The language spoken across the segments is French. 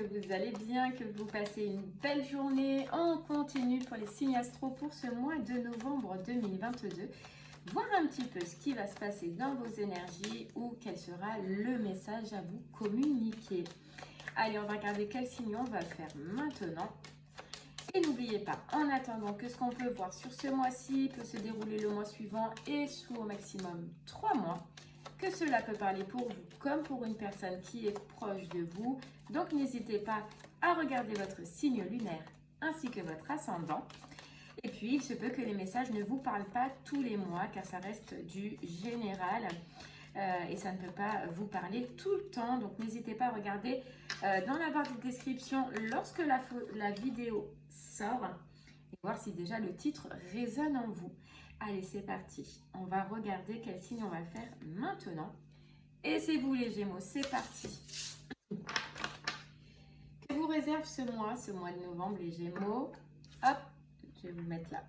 vous allez bien, que vous passez une belle journée. On continue pour les signes astro pour ce mois de novembre 2022. Voir un petit peu ce qui va se passer dans vos énergies ou quel sera le message à vous communiquer. Allez, on va regarder quel signe on va faire maintenant. Et n'oubliez pas, en attendant que ce qu'on peut voir sur ce mois-ci peut se dérouler le mois suivant et sous au maximum 3 mois, que cela peut parler pour vous comme pour une personne qui est proche de vous. Donc n'hésitez pas à regarder votre signe lunaire ainsi que votre ascendant. Et puis, il se peut que les messages ne vous parlent pas tous les mois car ça reste du général et ça ne peut pas vous parler tout le temps. Donc n'hésitez pas à regarder dans la barre de description lorsque la vidéo sort et voir si déjà le titre résonne en vous. Allez, c'est parti. On va regarder quel signe on va faire maintenant. Et c'est vous les Gémeaux, c'est parti. Que vous réserve ce mois de novembre les Gémeaux? Hop, je vais vous mettre là.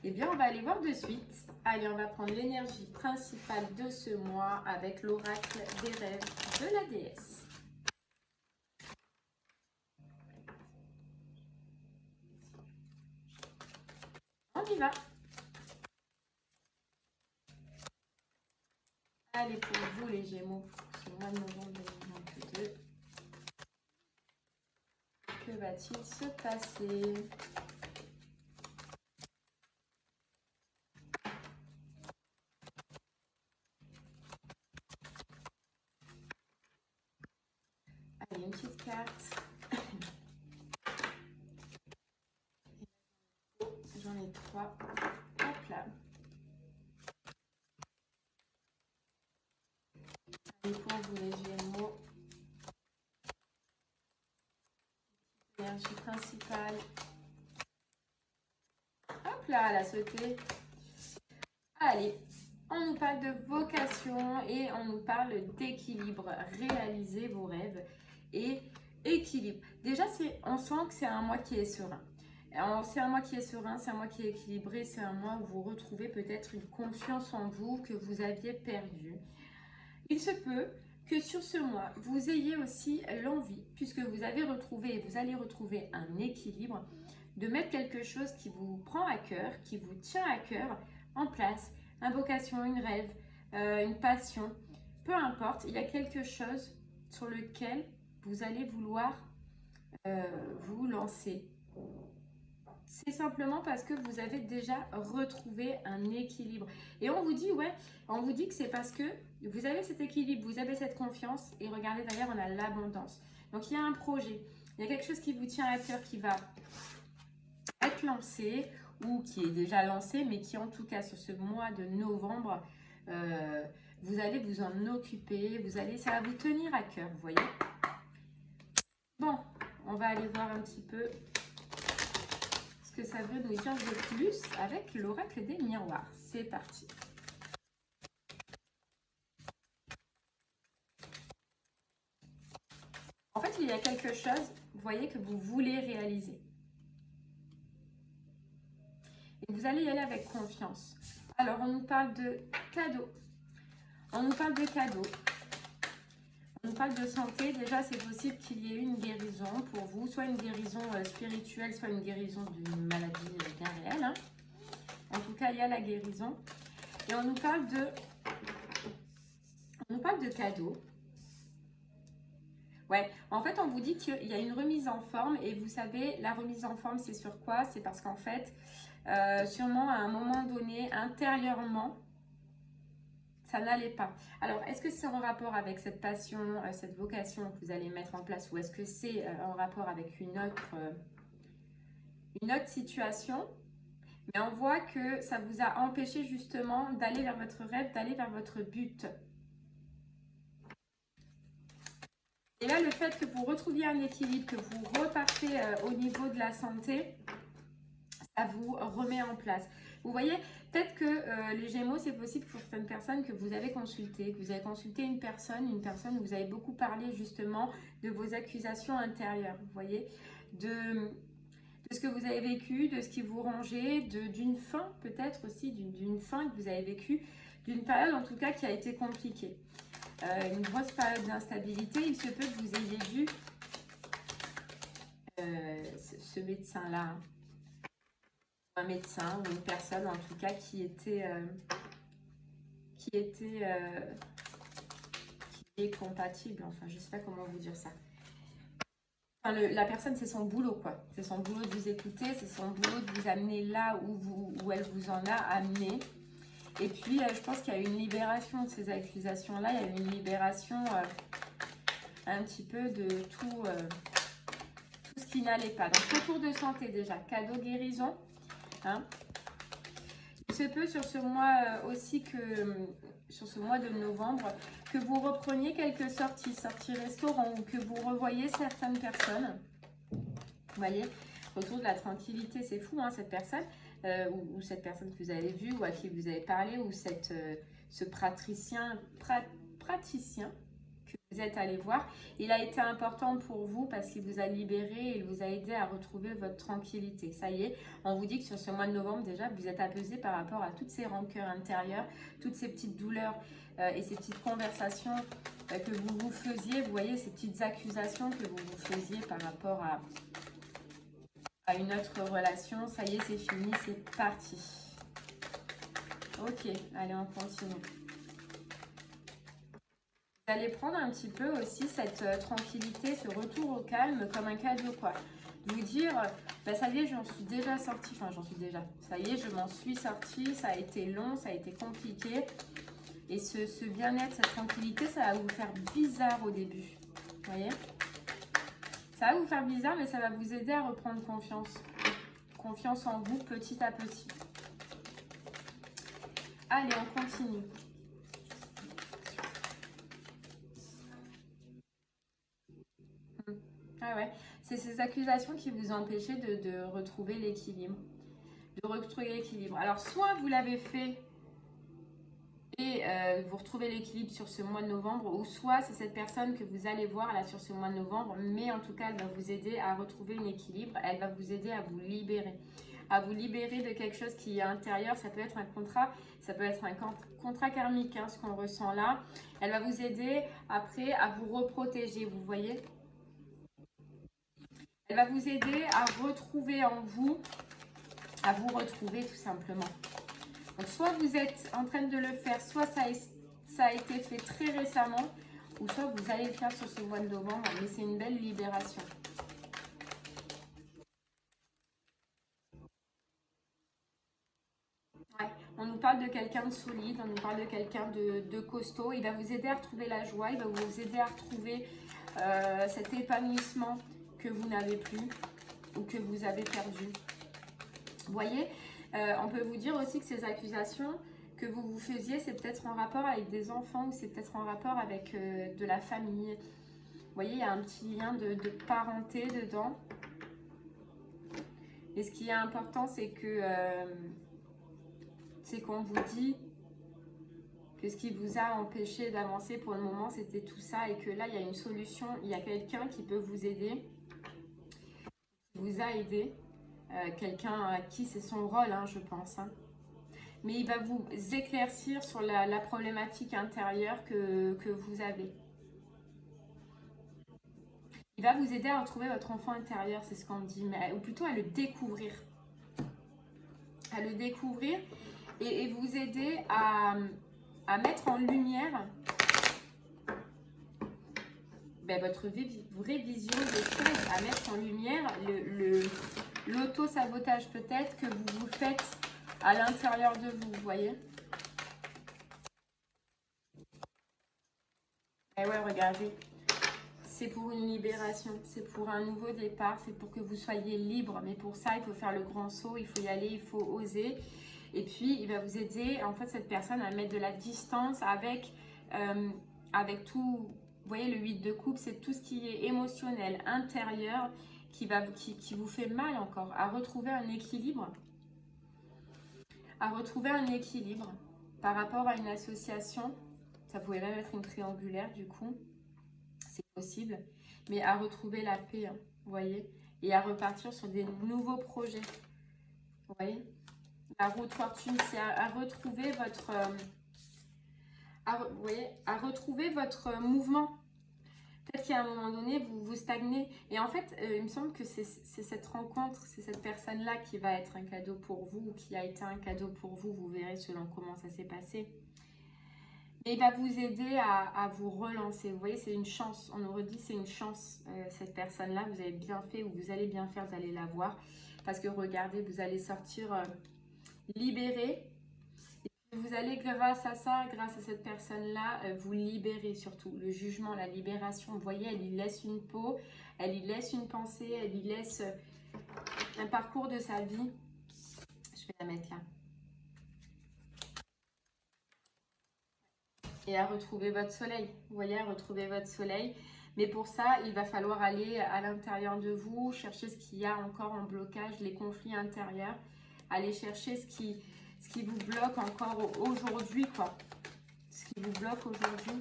Eh bien, on va aller voir de suite. Allez, on va prendre l'énergie principale de ce mois avec l'oracle des rêves de la déesse. On y va. Allez, pour vous les Gémeaux, ce mois de novembre 2022, que va-t-il se passer? Allez, une petite carte. J'en ai 3. Hop là. Et pour vous les Gémeaux, l'énergie principale. Hop là, elle a sauté. Allez, on nous parle de vocation et on nous parle d'équilibre. Réaliser vos rêves et équilibre. Déjà, on sent que c'est un mois qui est serein. C'est un mois qui est serein, c'est un mois qui est équilibré, c'est un mois où vous retrouvez peut-être une confiance en vous que vous aviez perdue. Il se peut que sur ce mois, vous ayez aussi l'envie, puisque vous allez retrouver un équilibre, de mettre quelque chose qui vous prend à cœur, qui vous tient à cœur en place, une vocation, une rêve, une passion, peu importe, il y a quelque chose sur lequel vous allez vouloir vous lancer. C'est simplement parce que vous avez déjà retrouvé un équilibre. Et on vous dit, que c'est parce que vous avez cet équilibre, vous avez cette confiance. Et regardez, d'ailleurs, on a l'abondance. Donc, il y a un projet, il y a quelque chose qui vous tient à cœur qui va être lancé ou qui est déjà lancé, mais qui, en tout cas, sur ce mois de novembre, vous allez vous en occuper. Ça va vous tenir à cœur, vous voyez. Bon, on va aller voir un petit peu que ça veut nous dire de plus avec l'oracle des miroirs. C'est parti. En fait, il y a quelque chose, vous voyez, que vous voulez réaliser. Et vous allez y aller avec confiance. Alors, on nous parle de cadeaux. On nous parle de cadeaux. On parle de santé. Déjà, c'est possible qu'il y ait une guérison pour vous, soit une guérison spirituelle, soit une guérison d'une maladie bien réelle. Hein. En tout cas, il y a la guérison. Et on nous parle de cadeaux. Ouais, en fait, on vous dit qu'il y a une remise en forme. Et vous savez, la remise en forme, c'est sur quoi? C'est parce qu'en fait, sûrement à un moment donné, intérieurement, ça n'allait pas. Alors, est-ce que c'est en rapport avec cette passion, cette vocation que vous allez mettre en place, ou est-ce que c'est en rapport avec une autre situation? Mais on voit que ça vous a empêché justement d'aller vers votre rêve, d'aller vers votre but. Et là, le fait que vous retrouviez un équilibre, que vous repartez au niveau de la santé, ça vous remet en place. Vous voyez, peut-être que les Gémeaux, c'est possible pour certaines personnes que vous avez consulté, une personne où vous avez beaucoup parlé justement de vos accusations intérieures, vous voyez, de ce que vous avez vécu, de ce qui vous rongeait, d'une fin peut-être aussi, d'une fin que vous avez vécue, d'une période en tout cas qui a été compliquée. Une grosse période d'instabilité, il se peut que vous ayez dû médecin-là. Hein. Un médecin ou une personne en tout cas qui est compatible. Enfin, je sais pas comment vous dire ça. Enfin, la personne, c'est son boulot, quoi. C'est son boulot de vous écouter, c'est son boulot de vous amener là où elle vous en a amené. Et puis, je pense qu'il y a une libération de ces accusations-là. Il y a une libération un petit peu de tout ce qui n'allait pas. Donc, retour de santé déjà. Cadeau guérison. Hein. Il se peut sur ce mois aussi sur ce mois de novembre, que vous repreniez quelques sorties restaurant ou que vous revoyez certaines personnes. Vous voyez, retour de la tranquillité, c'est fou, hein, cette personne, ou cette personne que vous avez vue, ou à qui vous avez parlé, ou ce praticien que vous êtes allé voir. Il a été important pour vous parce qu'il vous a libéré et il vous a aidé à retrouver votre tranquillité. Ça y est, on vous dit que sur ce mois de novembre, déjà, vous êtes apaisé par rapport à toutes ces rancœurs intérieures, toutes ces petites douleurs et ces petites conversations que vous vous faisiez. Vous voyez, ces petites accusations que vous vous faisiez par rapport à une autre relation. Ça y est, c'est fini, c'est parti. Ok, allez, on continue. Vous allez prendre un petit peu aussi cette tranquillité, ce retour au calme comme un cadeau, quoi. Vous dire, bah, ça y est, j'en suis déjà sortie. Enfin, j'en suis déjà. Ça y est, je m'en suis sortie. Ça a été long, ça a été compliqué. Et ce bien-être, cette tranquillité, ça va vous faire bizarre au début. Vous voyez? Ça va vous faire bizarre, mais ça va vous aider à reprendre confiance. Confiance en vous petit à petit. Allez, on continue. Ah ouais, c'est ces accusations qui vous empêchaient de retrouver l'équilibre. De retrouver l'équilibre. Alors, soit vous l'avez fait et vous retrouvez l'équilibre sur ce mois de novembre, ou soit c'est cette personne que vous allez voir là sur ce mois de novembre, mais en tout cas, elle va vous aider à retrouver un équilibre. Elle va vous aider à vous libérer. À vous libérer de quelque chose qui est intérieur. Ça peut être un contrat, ça peut être un contrat karmique, hein, ce qu'on ressent là. Elle va vous aider après à vous reprotéger, vous voyez? Elle va vous aider à retrouver en vous, à vous retrouver tout simplement. Donc, soit vous êtes en train de le faire, soit ça a été fait très récemment, ou soit vous allez le faire sur ce mois de novembre, mais c'est une belle libération. Ouais. On nous parle de quelqu'un de solide, on nous parle de quelqu'un de costaud. Il va vous aider à retrouver la joie, il va vous aider à retrouver cet épanouissement que vous n'avez plus ou que vous avez perdu. Vous voyez, on peut vous dire aussi que ces accusations que vous vous faisiez, c'est peut-être en rapport avec des enfants ou c'est peut-être en rapport avec de la famille. Vous voyez, il y a un petit lien de parenté dedans. Et ce qui est important, c'est que c'est qu'on vous dit que ce qui vous a empêché d'avancer pour le moment, c'était tout ça et que là, il y a une solution, il y a quelqu'un qui peut vous aider, qui vous a aidé, quelqu'un à qui c'est son rôle, hein, je pense. Hein. Mais il va vous éclaircir sur la problématique intérieure que vous avez. Il va vous aider à retrouver votre enfant intérieur, c'est ce qu'on dit, mais, ou plutôt à le découvrir. À le découvrir et vous aider à mettre en lumière votre vraie vision des choses, à mettre en lumière l'auto-sabotage peut-être que vous vous faites à l'intérieur de vous, vous voyez. Et ouais, regardez, c'est pour une libération, c'est pour un nouveau départ, c'est pour que vous soyez libre. Mais pour ça, il faut faire le grand saut, il faut y aller, il faut oser. Et puis, il va vous aider, en fait, cette personne à mettre de la distance avec tout. Vous voyez, le 8 de coupe, c'est tout ce qui est émotionnel, intérieur, qui vous fait mal encore, à retrouver un équilibre. À retrouver un équilibre par rapport à une association. Ça pouvait même être une triangulaire, du coup. C'est possible. Mais à retrouver la paix, hein, vous voyez. Et à repartir sur des nouveaux projets. Vous voyez. La route fortune, c'est à retrouver votre... vous voyez, à retrouver votre mouvement. Peut-être qu'à un moment donné, vous stagnez. Et en fait, il me semble que c'est cette rencontre, c'est cette personne-là qui va être un cadeau pour vous, ou qui a été un cadeau pour vous. Vous verrez selon comment ça s'est passé. Et il va vous aider à vous relancer. Vous voyez, c'est une chance. On nous redit, c'est une chance. Cette personne-là, vous avez bien fait ou vous allez bien faire d'aller la voir. Parce que regardez, vous allez sortir libéré. Vous allez, grâce à ça, grâce à cette personne-là, vous libérer surtout. Le jugement, la libération, vous voyez, elle y laisse une peau, elle y laisse une pensée, elle y laisse un parcours de sa vie. Je vais la mettre là. Et à retrouver votre soleil. Vous voyez, à retrouver votre soleil. Mais pour ça, il va falloir aller à l'intérieur de vous, chercher ce qu'il y a encore en blocage, les conflits intérieurs. Aller chercher ce qui vous bloque encore aujourd'hui, quoi. Ce qui vous bloque aujourd'hui.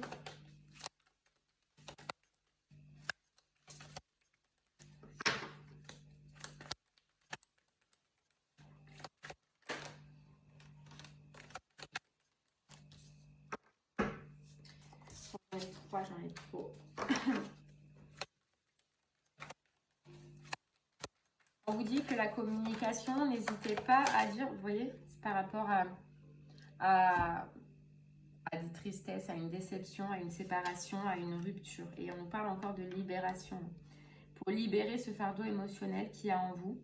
J'en ai trois, j'en ai trop. On vous dit que la communication, n'hésitez pas à dire, vous voyez, c'est par rapport à des tristesses, à une déception, à une séparation, à une rupture. Et on nous parle encore de libération. Pour libérer ce fardeau émotionnel qu'il y a en vous.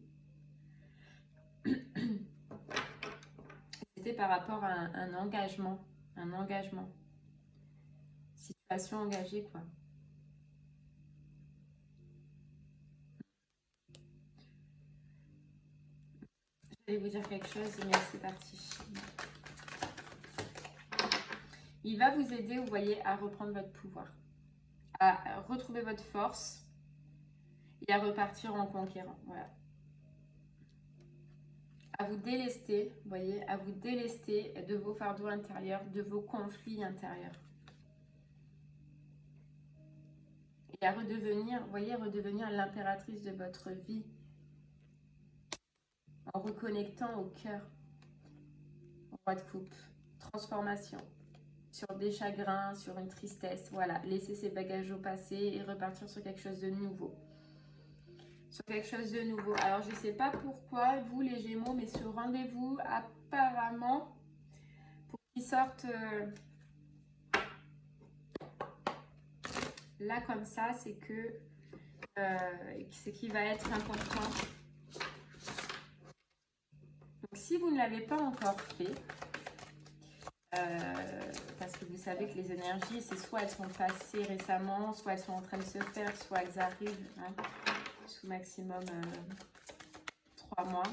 C'était par rapport à un engagement. Un engagement. Situation engagée, quoi. Je vais vous dire quelque chose, mais c'est parti. Il va vous aider, vous voyez, à reprendre votre pouvoir, à retrouver votre force et à repartir en conquérant. Voilà. À vous délester, vous voyez, à vous délester de vos fardeaux intérieurs, de vos conflits intérieurs. Et à redevenir, vous voyez, redevenir l'impératrice de votre vie en reconnectant au cœur. Roi de coupe, transformation. Sur des chagrins, sur une tristesse, voilà, laisser ses bagages au passé et repartir sur quelque chose de nouveau. Sur quelque chose de nouveau. Alors, je ne sais pas pourquoi, vous les Gémeaux, mais ce rendez-vous, apparemment, pour qu'ils sortent là comme ça, c'est que c'est qui va être important. Donc, si vous ne l'avez pas encore fait, parce que vous savez que les énergies, c'est soit elles sont passées récemment, soit elles sont en train de se faire, soit elles arrivent sous maximum 3 mois.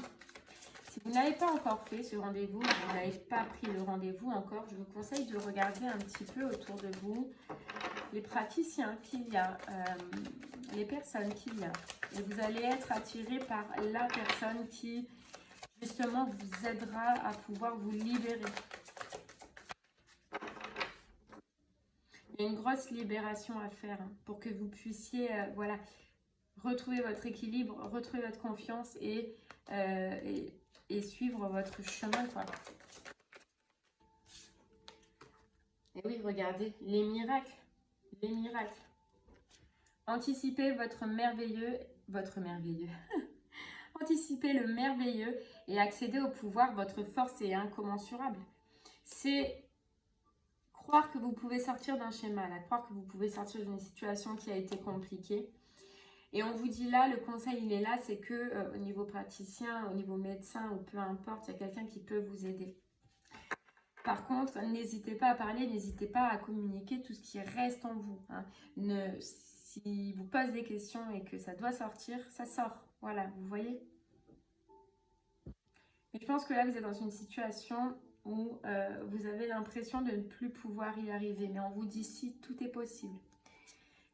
Si vous n'avez pas encore fait ce rendez-vous, vous n'avez pas pris le rendez-vous encore, je vous conseille de regarder un petit peu autour de vous les praticiens qu'il y a, les personnes qu'il y a. Et vous allez être attiré par la personne qui, justement, vous aidera à pouvoir vous libérer. Il y a une grosse libération à faire pour que vous puissiez voilà, retrouver votre équilibre, retrouver votre confiance et suivre votre chemin, quoi. Et oui, regardez, les miracles, les miracles. Anticipez votre merveilleux, anticipez le merveilleux et accédez au pouvoir, votre force est incommensurable. C'est croire que vous pouvez sortir d'un schéma, là, croire que vous pouvez sortir d'une situation qui a été compliquée. Et on vous dit là, le conseil il est là, c'est que au niveau praticien, au niveau médecin ou peu importe, il y a quelqu'un qui peut vous aider. Par contre, n'hésitez pas à parler, n'hésitez pas à communiquer tout ce qui reste en vous. Si vous posez des questions et que ça doit sortir, ça sort. Voilà, vous voyez. Et je pense que là, vous êtes dans une situation où vous avez l'impression de ne plus pouvoir y arriver. Mais on vous dit si, tout est possible.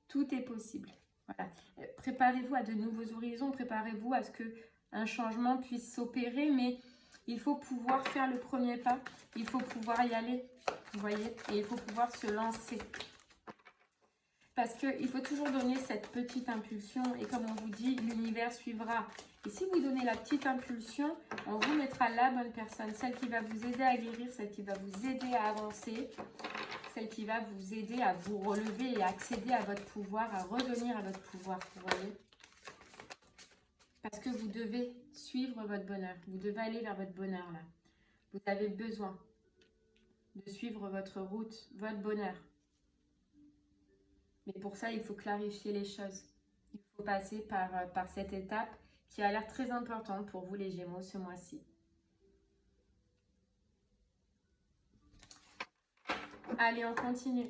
Tout est possible. Voilà. Préparez-vous à de nouveaux horizons, préparez-vous à ce qu'un changement puisse s'opérer, mais il faut pouvoir faire le premier pas, il faut pouvoir y aller, vous voyez, et il faut pouvoir se lancer. Parce qu'il faut toujours donner cette petite impulsion, et comme on vous dit, l'univers suivra. Et si vous donnez la petite impulsion, on vous mettra la bonne personne, celle qui va vous aider à guérir, celle qui va vous aider à avancer. celle qui va vous aider à vous relever et à accéder à votre pouvoir, à revenir à votre pouvoir, vous voyez. Parce que vous devez suivre votre bonheur. Vous devez aller vers votre bonheur, là. Vous avez besoin de suivre votre route, votre bonheur. Mais pour ça, il faut clarifier les choses. Il faut passer par cette étape qui a l'air très importante pour vous, les Gémeaux, ce mois-ci. Allez, on continue.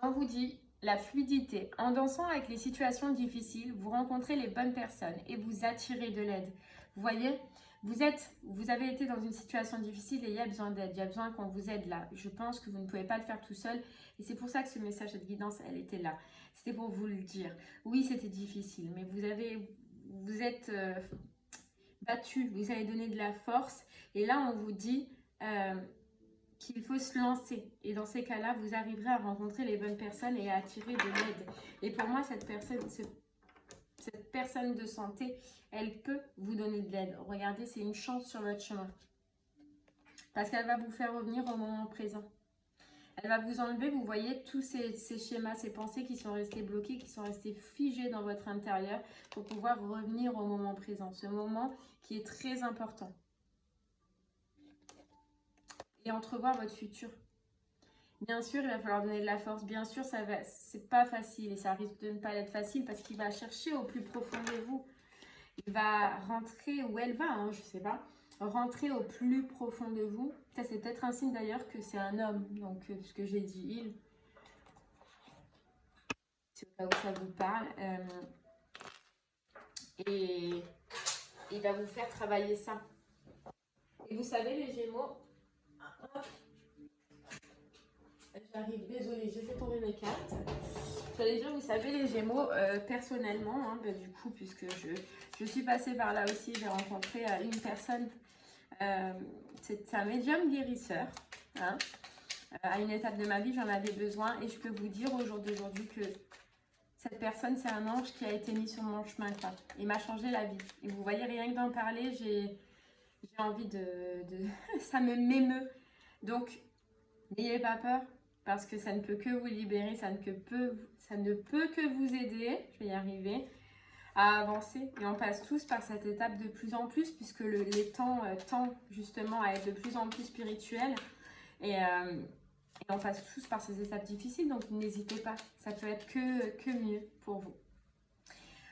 On vous dit la fluidité. En dansant avec les situations difficiles, vous rencontrez les bonnes personnes et vous attirez de l'aide. Vous voyez, vous avez été dans une situation difficile et il y a besoin d'aide. Il y a besoin qu'on vous aide là. Je pense que vous ne pouvez pas le faire tout seul. Et c'est pour ça que ce message, cette guidance, elle était là. C'était pour vous le dire. Oui, c'était difficile, mais vous êtes battu. Vous avez donné de la force. Et là, on vous dit... qu'il faut se lancer. Et dans ces cas-là, vous arriverez à rencontrer les bonnes personnes et à attirer de l'aide. Et pour moi, cette personne de santé, elle peut vous donner de l'aide. Regardez, c'est une chance sur votre chemin. Parce qu'elle va vous faire revenir au moment présent. Elle va vous enlever, vous voyez, tous ces schémas, ces pensées qui sont restés bloqués, qui sont restés figés dans votre intérieur pour pouvoir revenir au moment présent. Ce moment qui est très important. Et entrevoir votre futur. Bien sûr, il va falloir donner de la force. Bien sûr, c'est pas facile et ça risque de ne pas être facile parce qu'il va chercher au plus profond de vous. Il va rentrer où elle va, hein, je sais pas. Rentrer au plus profond de vous. Ça, c'est peut-être un signe d'ailleurs que c'est un homme. Donc, ce que j'ai dit, il. C'est au cas où ça vous parle. Et il va vous faire travailler ça. Et vous savez, les Gémeaux... J'arrive, désolée, j'ai fait tomber mes cartes. J'allais dire, vous savez, les Gémeaux, personnellement, hein, du coup, puisque je suis passée par là aussi, j'ai rencontré une personne, c'est un médium guérisseur. Hein, à une étape de ma vie, j'en avais besoin et je peux vous dire au jour d'aujourd'hui que cette personne, c'est un ange qui a été mis sur mon chemin. Quoi. Il m'a changé la vie. Et vous voyez, rien que d'en parler, j'ai envie de... ça m'émeut. Donc, n'ayez pas peur. Parce que ça ne peut que vous libérer, ça ne peut que vous aider, je vais y arriver, à avancer. Et on passe tous par cette étape de plus en plus, puisque les temps tendent justement à être de plus en plus spirituels. Et on passe tous par ces étapes difficiles, donc n'hésitez pas, ça peut être que mieux pour vous.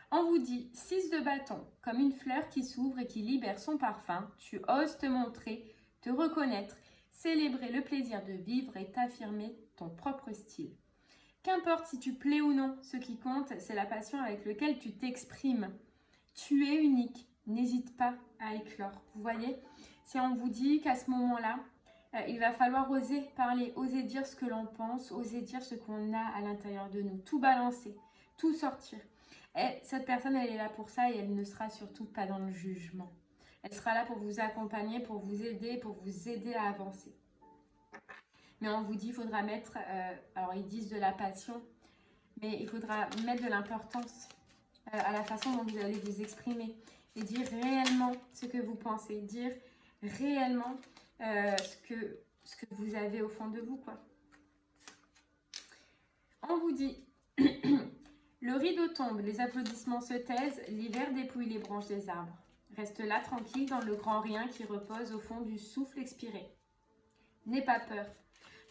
On vous dit 6 de bâton, comme une fleur qui s'ouvre et qui libère son parfum, tu oses te montrer, te reconnaître, célébrer le plaisir de vivre et t'affirmer ton propre style. Qu'importe si tu plais ou non, ce qui compte, c'est la passion avec laquelle tu t'exprimes. Tu es unique, n'hésite pas à éclore. Vous voyez, si on vous dit qu'à ce moment-là, il va falloir oser parler, oser dire ce que l'on pense, oser dire ce qu'on a à l'intérieur de nous, tout balancer, tout sortir. Et cette personne, elle est là pour ça et elle ne sera surtout pas dans le jugement. Elle sera là pour vous accompagner, pour vous aider à avancer. Mais on vous dit, il faudra mettre, alors ils disent de la passion, mais il faudra mettre de l'importance à la façon dont vous allez vous exprimer et dire réellement ce que vous pensez, dire réellement ce que vous avez au fond de vous, quoi. On vous dit, le rideau tombe, les applaudissements se taisent, l'hiver dépouille les branches des arbres. Reste là tranquille dans le grand rien qui repose au fond du souffle expiré. N'aie pas peur.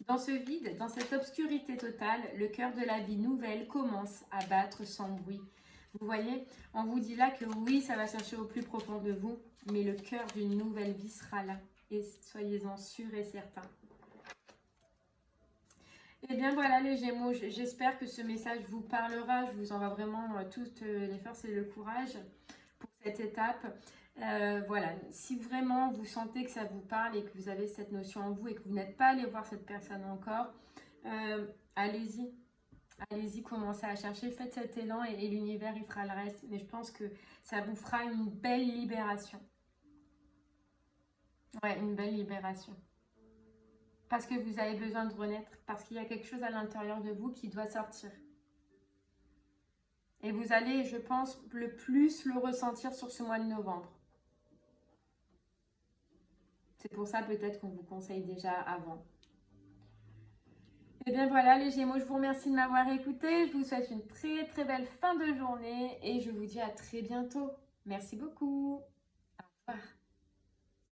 Dans ce vide, dans cette obscurité totale, le cœur de la vie nouvelle commence à battre sans bruit. Vous voyez, on vous dit là que oui, ça va chercher au plus profond de vous, mais le cœur d'une nouvelle vie sera là. Et soyez-en sûrs et certains. Et bien voilà les Gémeaux, j'espère que ce message vous parlera. Je vous envoie vraiment toutes les forces et le courage pour cette étape. Voilà, si vraiment vous sentez que ça vous parle et que vous avez cette notion en vous et que vous n'êtes pas allé voir cette personne encore, allez-y. Allez-y, commencez à chercher, faites cet élan et l'univers il fera le reste. Mais je pense que ça vous fera une belle libération. Ouais, une belle libération. Parce que vous avez besoin de renaître, parce qu'il y a quelque chose à l'intérieur de vous qui doit sortir. Et vous allez, je pense, le plus le ressentir sur ce mois de novembre. C'est pour ça peut-être qu'on vous conseille déjà avant. Et bien voilà les Gémeaux, je vous remercie de m'avoir écouté. Je vous souhaite une très très belle fin de journée et je vous dis à très bientôt. Merci beaucoup. Au revoir.